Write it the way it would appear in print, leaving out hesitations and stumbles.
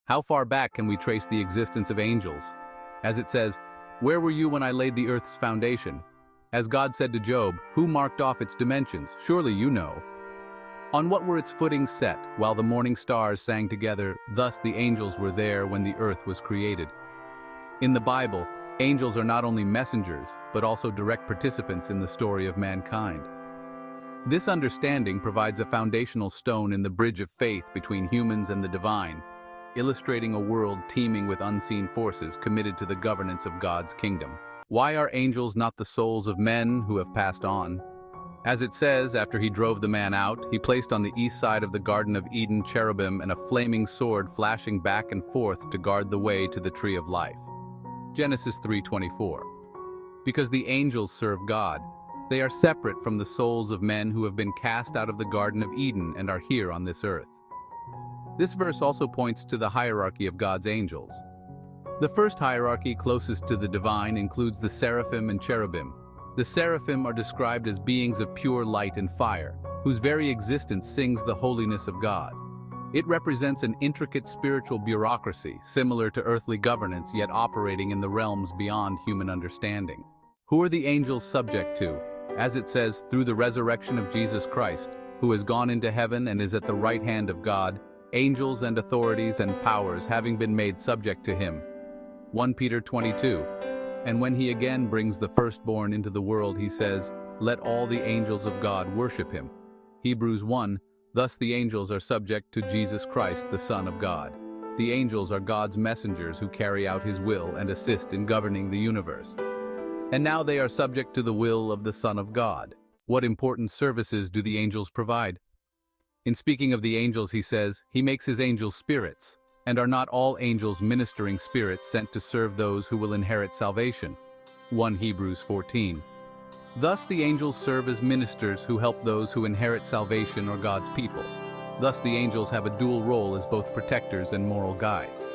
How far back can we trace the existence of angels? As it says, "Where were you when I laid the earth's foundation?" As God said to Job, "Who marked off its dimensions? Surely you know." On what were its footings set, while the morning stars sang together, thus the angels were there when the earth was created. In the Bible, angels are not only messengers, but also direct participants in the story of mankind. This understanding provides a foundational stone in the bridge of faith between humans and the divine, illustrating a world teeming with unseen forces committed to the governance of God's kingdom. Why are angels not the souls of men who have passed on? As it says, after he drove the man out, he placed on the east side of the Garden of Eden cherubim and a flaming sword flashing back and forth to guard the way to the tree of life. Genesis 3:24. Because the angels serve God, they are separate from the souls of men who have been cast out of the Garden of Eden and are here on this earth. This verse also points to the hierarchy of God's angels. The first hierarchy closest to the divine includes the seraphim and cherubim. The seraphim are described as beings of pure light and fire, whose very existence sings the holiness of God. It represents an intricate spiritual bureaucracy, similar to earthly governance, yet operating in the realms beyond human understanding. Who are the angels subject to? As it says, through the resurrection of Jesus Christ, who has gone into heaven and is at the right hand of God, angels and authorities and powers having been made subject to him. 1 Peter 22. And when he again brings the firstborn into the world, he says, "Let all the angels of God worship him." Hebrews 1. Thus the angels are subject to Jesus Christ, the Son of God. The angels are God's messengers who carry out his will and assist in governing the universe. And now they are subject to the will of the Son of God. What important services do the angels provide? In speaking of the angels, he says, "He makes his angels spirits." And are not all angels ministering spirits sent to serve those who will inherit salvation? 1 Hebrews 14. Thus the angels serve as ministers who help those who inherit salvation or God's people. Thus the angels have a dual role as both protectors and moral guides.